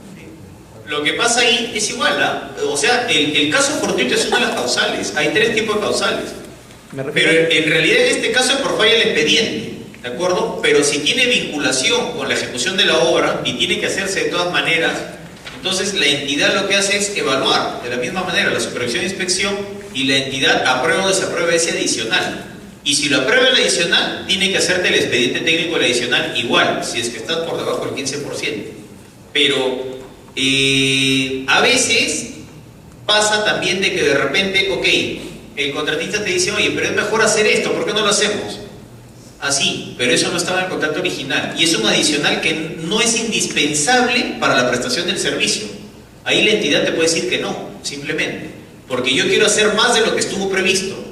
Lo que pasa ahí es igual, ¿ah? O sea, el caso fortuito es una de las causales. Hay 3 tipos de causales. Pero en realidad en este caso es por falla del expediente, ¿de acuerdo? Pero si tiene vinculación con la ejecución de la obra y tiene que hacerse de todas maneras, entonces la entidad lo que hace es evaluar de la misma manera la supervisión e inspección y la entidad aprueba o desaprueba ese adicional. Y si lo aprueba el adicional, tiene que hacerte el expediente técnico del adicional igual, si es que estás por debajo del 15%. Pero a veces pasa también de que de repente, ok, el contratista te dice, oye, pero es mejor hacer esto, ¿por qué no lo hacemos? Así, pero eso no estaba en el contrato original. Y es un adicional que no es indispensable para la prestación del servicio. Ahí la entidad te puede decir que no, simplemente. Porque yo quiero hacer más de lo que estuvo previsto,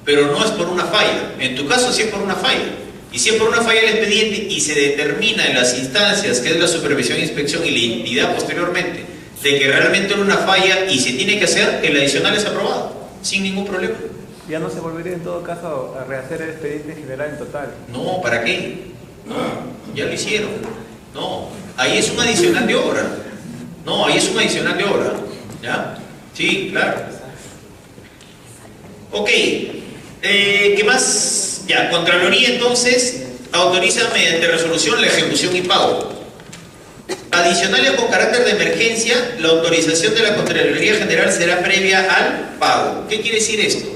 pero no es por una falla. En tu caso sí es por una falla. Y si es por una falla del expediente y se determina en las instancias, que es la supervisión e inspección y la entidad posteriormente, de que realmente era una falla y se tiene que hacer, el adicional es aprobado, sin ningún problema. Ya no se volvería en todo caso a rehacer el expediente general en total. No, ¿para qué? No, ya lo hicieron. No, ahí es un adicional de obra. No, ahí es un adicional de obra. ¿Ya? Sí, claro. Ok. ¿Qué más? Ya, Contraloría entonces autoriza mediante resolución la ejecución y pago. Adicionales con carácter de emergencia, la autorización de la Contraloría General será previa al pago. ¿Qué quiere decir esto?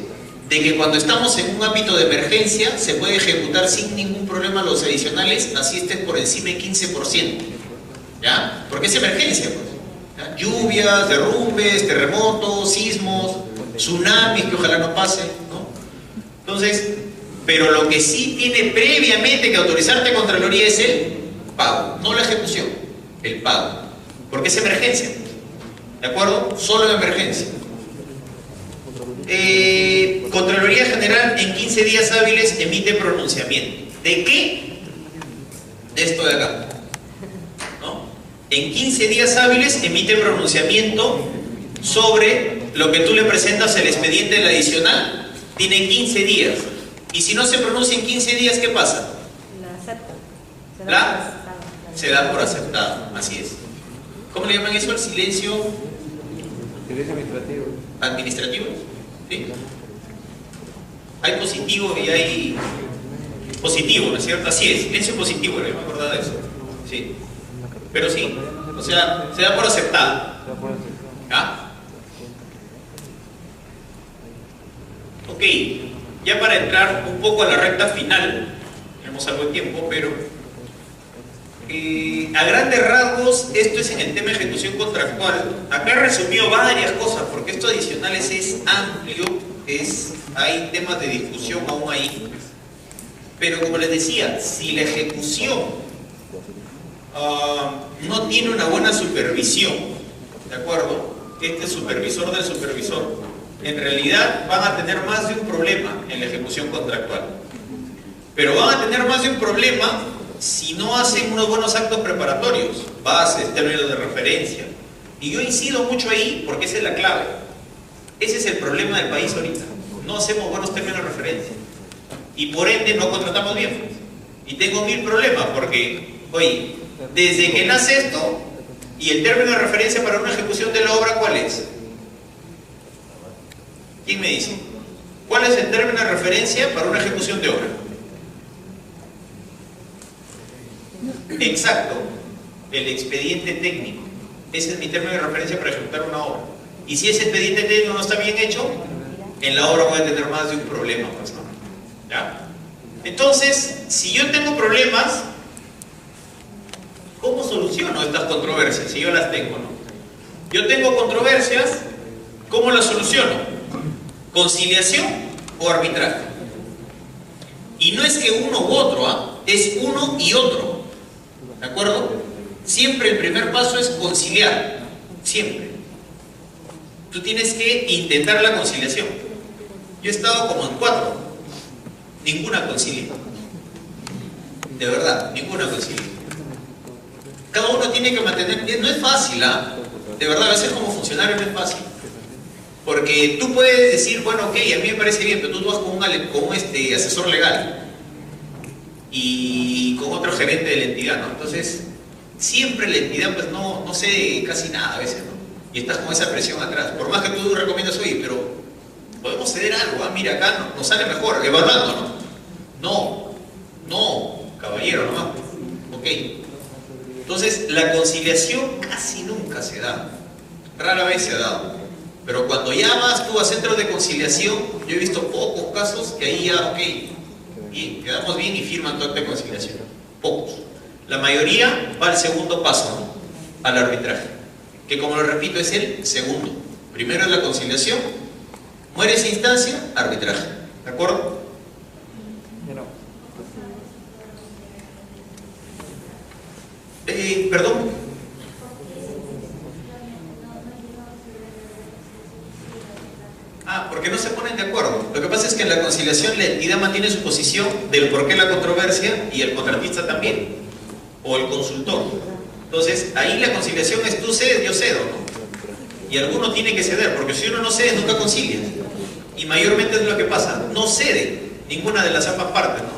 De que cuando estamos en un ámbito de emergencia se puede ejecutar sin ningún problema los adicionales, así estés por encima del 15%. ¿Ya? Porque es emergencia, pues. ¿Ya? Lluvias, derrumbes, terremotos, sismos, tsunamis que ojalá no pase, ¿no? Entonces, pero lo que sí tiene previamente que autorizarte Contraloría es el pago, no la ejecución, el pago. Porque es emergencia. ¿De acuerdo? Solo en emergencia. Contraloría General en 15 días hábiles emite pronunciamiento. ¿De qué? De esto de acá, ¿no? En 15 días hábiles emite pronunciamiento sobre lo que tú le presentas el expediente del adicional. Tiene 15 días. Y si no se pronuncia en 15 días, ¿qué pasa? La acepta. Se da por aceptado, así es. ¿Cómo le llaman eso? El silencio administrativo. administrativo. ¿Sí? Hay positivo y hay positivo, ¿no es cierto? Así es, silencio positivo, no me acordaba de eso. Sí. Pero sí, o sea, se da por aceptado. ¿Ah? Ok, ya para entrar un poco a la recta final, tenemos algo de tiempo, pero a grandes rasgos esto es en el tema de ejecución contractual. Acá he resumido varias cosas, porque esto adicionales es amplio, hay temas de discusión aún ahí, pero como les decía, si la ejecución no tiene una buena supervisión, ¿de acuerdo? Este supervisor del supervisor, en realidad van a tener más de un problema en la ejecución contractual. Pero van a tener más de un problema si no hacen unos buenos actos preparatorios, bases, términos de referencia. Y yo incido mucho ahí porque esa es la clave. Ese es el problema del país ahorita. No hacemos buenos términos de referencia. Y por ende no contratamos bien. Y tengo 1000 problemas porque, oye, desde que nace esto, ¿Y el término de referencia para una ejecución de la obra cuál es? ¿Quién me dice? ¿Cuál es el término de referencia para una ejecución de obra? Exacto, el expediente técnico. Ese es mi término de referencia para ejecutar una obra. Y si ese expediente técnico no está bien hecho, en la obra voy a tener más de un problema, pues, ¿no? ¿Ya? Entonces, si yo tengo problemas, ¿cómo soluciono estas controversias? Si yo las tengo, ¿no? Yo tengo controversias, ¿cómo las soluciono? ¿Conciliación o arbitraje? Y no es que uno u otro, ¿ah? Es uno y otro. ¿De acuerdo? Siempre el primer paso es conciliar. Siempre. Tú tienes que intentar la conciliación. Yo he estado como en 4. Ninguna concilia. De verdad, ninguna concilia. Cada uno tiene que mantener... No es fácil, ¿ah? De verdad, a veces como funcionario no es fácil. Porque tú puedes decir, bueno, ok, a mí me parece bien, pero tú vas con un asesor legal y con otro gerente de la entidad, ¿no? Entonces, siempre la entidad pues no sé casi nada a veces, ¿no? Y estás con esa presión atrás. Por más que tú recomiendas, oye, pero podemos ceder algo, ¿ah? Mira, acá nos sale mejor, evaluando, ¿no? No, caballero, ¿no? Ok. Entonces, la conciliación casi nunca se da. Rara vez se ha dado. Pero cuando ya vas tú a centros de conciliación, yo he visto pocos casos que ahí ya, ok, y quedamos bien y firman tu acta de conciliación. Pocos. La mayoría va al segundo paso, ¿no? Al arbitraje. Que como lo repito, es el segundo. Primero es la conciliación, muere esa instancia, arbitraje. ¿De acuerdo? Perdón. Porque no se ponen de acuerdo. Lo que pasa es que en la conciliación la entidad mantiene su posición del por qué la controversia y el contratista también, o el consultor. Entonces, ahí la conciliación es tú cedes, yo cedo, ¿no? Y alguno tiene que ceder, porque si uno no cede, nunca concilia. Y mayormente es lo que pasa, no cede ninguna de las ambas partes, ¿no?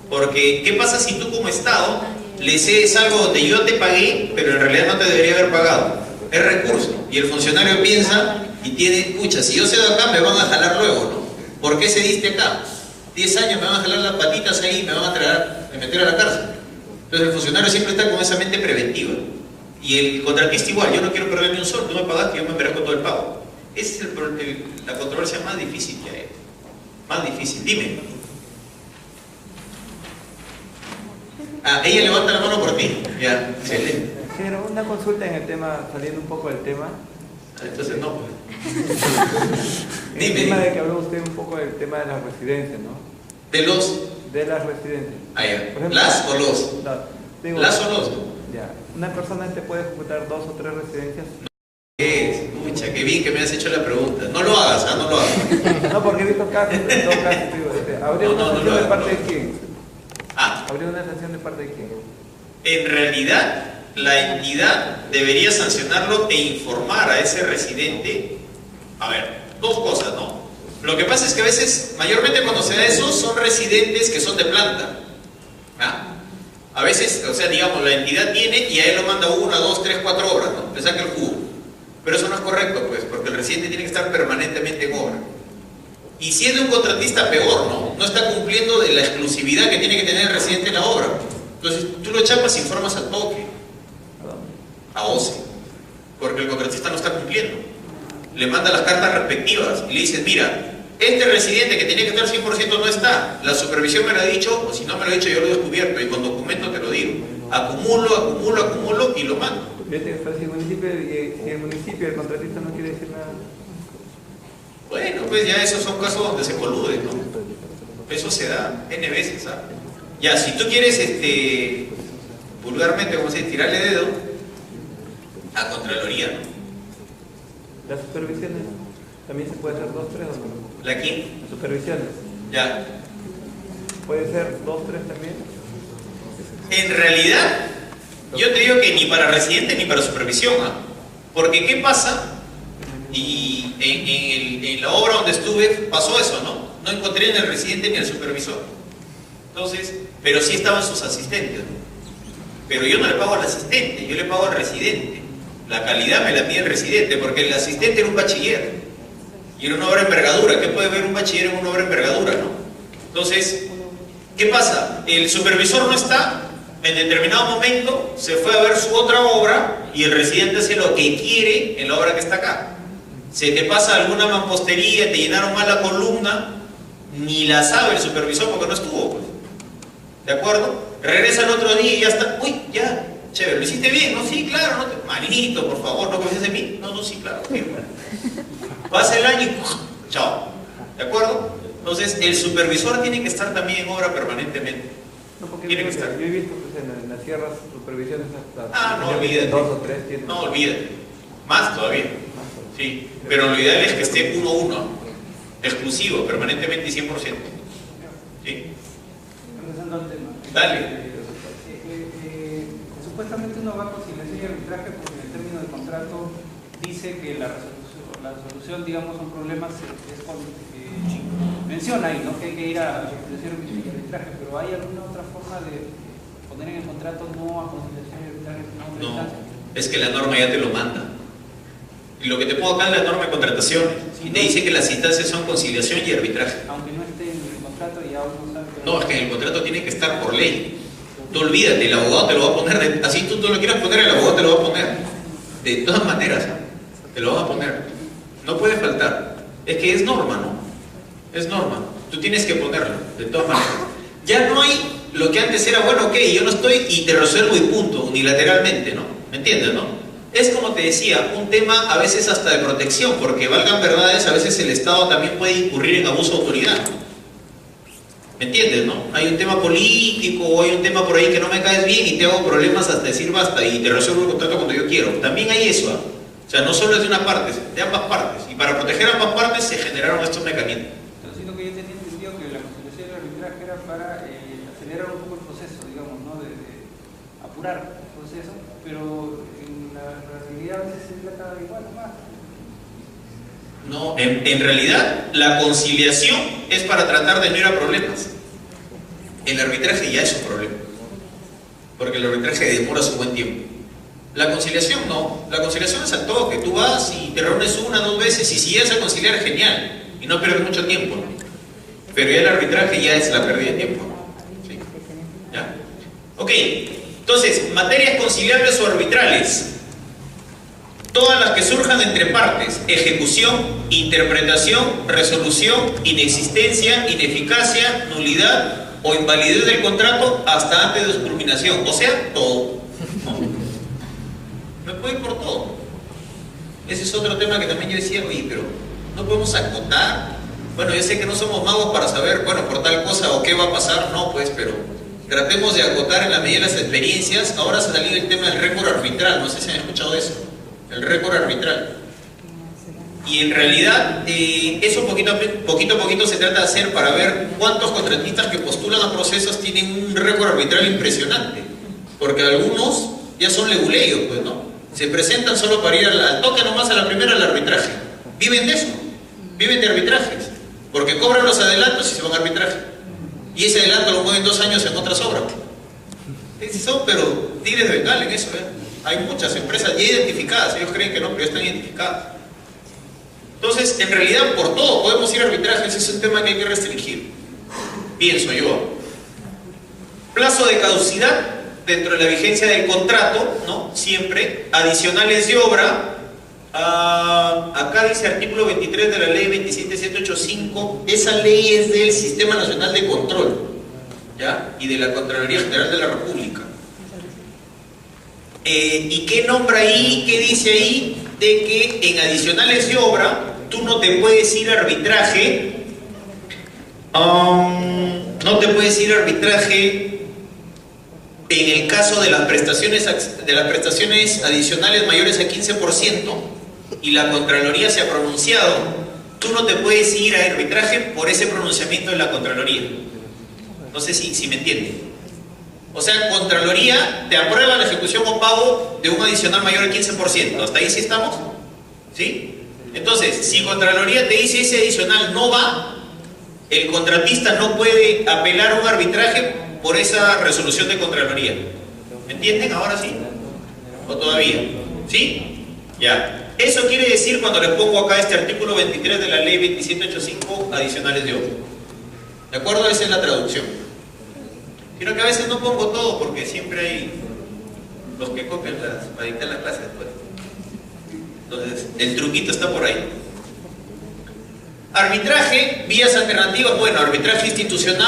Porque, ¿qué pasa si tú como Estado le cedes algo donde yo te pagué, pero en realidad no te debería haber pagado? Es recurso. Y el funcionario piensa y tiene, pucha, si yo cedo acá me van a jalar luego, ¿no? ¿Por qué cediste acá? 10 años me van a jalar las patitas ahí y me van a meter a la cárcel. Entonces el funcionario siempre está con esa mente preventiva. Y el contratista igual, yo no quiero perder ni un sol, tú me pagaste, yo me merezco todo el pago. Esa es la controversia más difícil que hay. Más difícil. Dime. Ella levanta la mano por ti. Ya, excelente. Pero una consulta en el tema, saliendo un poco del tema. Entonces no, pues. El tema de que habló usted un poco del tema de las residencias, ¿no? De las residencias. Ah, ya. Ejemplo, ¿Las o los? Digo, ¿Las o los? Ya. Una persona te puede ejecutar 2 o 3 residencias. Pucha, qué bien que me has hecho la pregunta. No lo hagas, ¿ah? No lo hagas. No, porque he visto casos, en todo caso, digo, ¿habría una sanción de parte de quién? ¿Habría una sanción de parte de quién? En realidad, la entidad debería sancionarlo e informar a ese residente. A ver, dos cosas, ¿no? Lo que pasa es que a veces, mayormente cuando se da eso, son residentes que son de planta. ¿Ah? A veces, o sea, digamos, la entidad tiene y a él lo manda 1, 2, 3, 4 obras, ¿no? Le saca el jugo. Pero eso no es correcto, pues, porque el residente tiene que estar permanentemente en obra. Y si es de un contratista, peor, ¿no? No está cumpliendo de la exclusividad que tiene que tener el residente en la obra. Entonces, tú lo chapas y informas al toque. A OCE. Porque el contratista no está cumpliendo. Le manda las cartas respectivas y le dices, mira, este residente que tenía que estar 100% no está. La supervisión me lo ha dicho, o si no me lo ha dicho, yo lo he descubierto y con documento te lo digo. Acumulo y lo mando. Si el municipio, el contratista no quiere decir nada. Bueno, pues ya esos son casos donde se colude, ¿no? Eso se da N veces, ¿sabes? Ya, si tú quieres, vulgarmente, como se dice, tirarle dedo a Contraloría, ¿no? Las supervisiones también se puede hacer 2, 3 o no. ¿La quién? Las supervisiones. Ya. ¿Puede ser 2, 3 también? En realidad, yo te digo que ni para residente ni para supervisión, ¿ah? Porque ¿qué pasa? Y en la obra donde estuve pasó eso, ¿no? No encontré ni al residente ni al supervisor. Entonces, pero sí estaban sus asistentes, ¿no? Pero yo no le pago al asistente, yo le pago al residente. La calidad me la mide el residente, porque el asistente era un bachiller y era una obra de envergadura. ¿Qué puede ver un bachiller en una obra de envergadura, no? Entonces, ¿qué pasa? El supervisor no está, en determinado momento se fue a ver su otra obra y el residente hace lo que quiere en la obra que está acá. Se te pasa alguna mampostería, te llenaron mal la columna, ni la sabe el supervisor porque no estuvo, pues. ¿De acuerdo? Regresa el otro día y ya está. Uy, ya, chévere, lo hiciste bien, ¿no? Sí, claro, no te... Malito, por favor, ¿no confías en mí? No, no, sí, claro, firme. Pasa el año y chao. ¿De acuerdo? Entonces, el supervisor tiene que estar también en obra permanentemente. No, porque Tiene que estar. yo he visto pues, en las sierras supervisiones hasta... No, olvídate. 2 o 3 tienen. No, olvídate. Más todavía. Sí, pero lo ideal es que esté 1-1, exclusivo, permanentemente y 100%. ¿Sí? Regresando al tema. Dale. Supuestamente uno va a conciliación y arbitraje porque en el término del contrato dice que la solución, digamos, a un problema es con, menciona ahí, ¿no? Que hay que ir a conciliación y arbitraje, pero ¿hay alguna otra forma de poner en el contrato no a conciliación y arbitraje, sino a otra instancia? Es que la norma ya te lo manda. Y lo que te pongo acá es la norma de contrataciones. Y te dice que las instancias son conciliación y arbitraje. Aunque no esté en el contrato, ya uno sabe que... No, es que en el contrato tiene que estar por ley. Tú olvídate, el abogado te lo va a poner, así tú lo quieras poner, el abogado te lo va a poner. De todas maneras, te lo va a poner. No puede faltar. Es que es norma, ¿no? Es norma. Tú tienes que ponerlo, de todas maneras. Ya no hay lo que antes era, bueno, ok, yo no estoy y te resuelvo y punto, unilateralmente, ¿no? ¿Me entiendes, no? Es como te decía, un tema a veces hasta de protección, porque valgan verdades, a veces el Estado también puede incurrir en abuso de autoridad. ¿Me entiendes, no? Hay un tema político o hay un tema por ahí que no me caes bien y te hago problemas hasta decir basta y te resuelvo el contrato cuando yo quiero. También hay eso, ¿eh? O sea, no solo es de una parte, es de ambas partes. Y para proteger ambas partes se generaron estos mecanismos. Pero sino que yo tenía entendido que la conciliación y el arbitraje era para acelerar un poco el proceso, digamos, ¿no? De apurar el proceso, pero en la realidad a veces se trata igual nomás. No, en realidad la conciliación es para tratar de no ir a problemas. El arbitraje ya es un problema, porque el arbitraje demora su buen tiempo. La conciliación no, la conciliación es al toque, tú vas y te reúnes 1 o 2 veces y si llegas a conciliar genial y no pierdes mucho tiempo, ¿no? Pero ya el arbitraje ya es la pérdida de tiempo, ¿no? ¿Sí? ¿Ya? Ok, entonces, materias conciliables o arbitrales. Todas las que surjan entre partes: ejecución, interpretación, resolución, inexistencia, ineficacia, nulidad o invalidez del contrato hasta antes de su culminación. O sea, todo. Me puedo ir por todo. Ese es otro tema que también yo decía, oye, pero no podemos acotar. Bueno, yo sé que no somos magos para saber, bueno, por tal cosa o qué va a pasar, no, pues, pero tratemos de acotar en la medida de las experiencias. Ahora se ha salido el tema del récord arbitral, no sé si han escuchado eso. El récord arbitral. Y en realidad eso poquito a poquito se trata de hacer para ver cuántos contratistas que postulan a procesos tienen un récord arbitral impresionante, porque algunos ya son leguleyos, pues, ¿no? Se presentan solo para ir al toque nomás a la primera al arbitraje. Viven de eso, viven de arbitrajes, porque cobran los adelantos y se van a arbitraje, y ese adelanto lo mueven 2 años en otras obras. Son pero tigres de bengal en eso, ¿eh? Hay muchas empresas ya identificadas, ellos creen que no, pero ya están identificadas. Entonces, en realidad, por todo podemos ir a arbitrajes, es un tema que hay que restringir, pienso yo. Plazo de caducidad dentro de la vigencia del contrato, ¿no? Siempre. Adicionales de obra. Acá dice artículo 23 de la ley 27785. Esa ley es del Sistema Nacional de Control, ¿ya? Y de la Contraloría General de la República. ¿Y qué nombra ahí? ¿Qué dice ahí? De que en adicionales de obra tú no te puedes ir a arbitraje, no te puedes ir a arbitraje en el caso de las prestaciones adicionales mayores a 15% y la Contraloría se ha pronunciado. Tú no te puedes ir a arbitraje por ese pronunciamiento de la Contraloría. No sé si me entienden. O sea, Contraloría te aprueba la ejecución o pago de un adicional mayor al 15%. ¿Hasta ahí sí estamos? ¿Sí? Entonces, si Contraloría te dice ese adicional no va, el contratista no puede apelar a un arbitraje por esa resolución de Contraloría. ¿Me entienden? ¿Ahora sí? ¿O todavía? ¿Sí? Ya. Eso quiere decir cuando le pongo acá este artículo 23 de la ley 2785 adicionales de otro. ¿De acuerdo? Esa es la traducción. Sino que a veces no pongo todo porque siempre hay los que copian para dictar la clase después. Entonces, el truquito está por ahí. Arbitraje, vías alternativas. Bueno, arbitraje institucional.